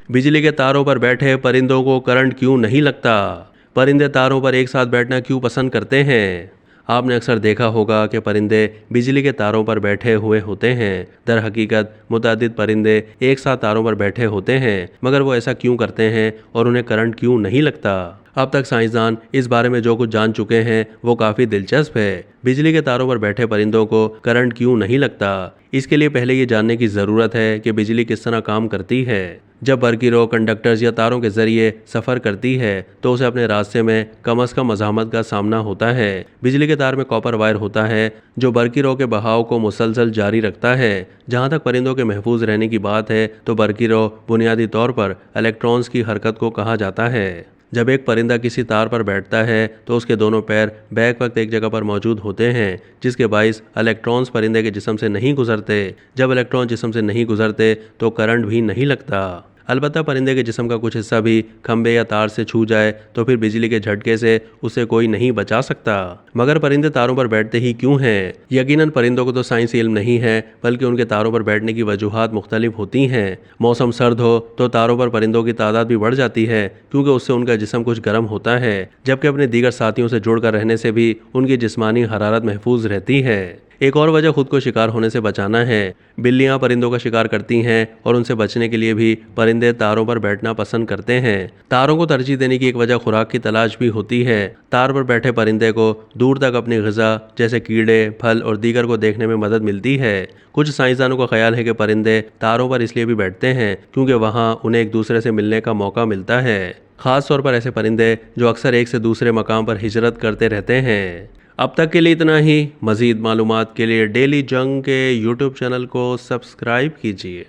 बिजली के तारों पर बैठे परिंदों को करंट क्यों नहीं लगता? परिंदे तारों पर एक साथ बैठना क्यों पसंद करते हैं? आपने अक्सर देखा होगा कि परिंदे बिजली के तारों पर बैठे हुए होते हैं। दर हकीकत मुतअद्दिद परिंदे एक साथ तारों पर बैठे होते हैं, मगर वो ऐसा क्यों करते हैं और उन्हें करंट क्यों नहीं लगता? अब तक साइंसदान इस बारे में जो कुछ जान चुके हैं वो काफ़ी दिलचस्प है। बिजली के तारों पर बैठे परिंदों को करंट क्यों नहीं लगता? इसके लिए पहले ये जानने की ज़रूरत है कि बिजली किस तरह काम करती है। जब बरकीरों, कंडक्टर्स या तारों के जरिए सफ़र करती है तो उसे अपने रास्ते में कम से कम मज़ाहमत का सामना होता है। बिजली के तार में कॉपर वायर होता है जो बरकीरों के बहाव को मुसलसल जारी रखता है। जहाँ तक परिंदों के महफूज रहने की बात है तो बरकीरों बुनियादी तौर पर इलेक्ट्रॉन्स की हरकत को कहा जाता है। जब एक परिंदा किसी तार पर बैठता है तो उसके दोनों पैर बैक वक्त एक जगह पर मौजूद होते हैं, जिसके बाइस इलेक्ट्रॉन्स परिंदे के जिस्म से नहीं गुजरते। जब इलेक्ट्रॉन जिस्म से नहीं गुजरते तो करंट भी नहीं लगता। अलबत्ता परिंदे के जिस्म का कुछ हिस्सा भी खंबे या तार से छू जाए तो फिर बिजली के झटके से उसे कोई नहीं बचा सकता। मगर परिंदे तारों पर बैठते ही क्यों हैं? यकीनन परिंदों को तो साइंसी इल्म नहीं है, बल्कि उनके तारों पर बैठने की वजूहात मुख्तलिफ होती हैं। मौसम सर्द हो तो तारों पर परिंदों की तादाद भी बढ़ जाती है, क्योंकि उससे उनका जिस्म कुछ गर्म होता है, जबकि अपने दीगर साथियों से जुड़कर रहने से भी उनकी जिस्मानी हरारत महफूज रहती है। एक और वजह खुद को शिकार होने से बचाना है। बिल्लियां परिंदों का शिकार करती हैं और उनसे बचने के लिए भी परिंदे तारों पर बैठना पसंद करते हैं। तारों को तरजीह देने की एक वजह खुराक की तलाश भी होती है। तार पर बैठे परिंदे को दूर तक अपनी ग़िज़ा जैसे कीड़े, फल और दीगर को देखने में मदद मिलती है। कुछ साइंसदानों का ख्याल है कि परिंदे तारों पर इसलिए भी बैठते हैं क्योंकि वहाँ उन्हें एक दूसरे से मिलने का मौका मिलता है। ख़ास तौर पर ऐसे परिंदे जो अक्सर एक से दूसरे मकाम पर हिजरत करते रहते हैं। अब तक के लिए इतना ही। मज़ीद मालूमात के लिए डेली जंग के यूट्यूब चैनल को सब्सक्राइब कीजिए।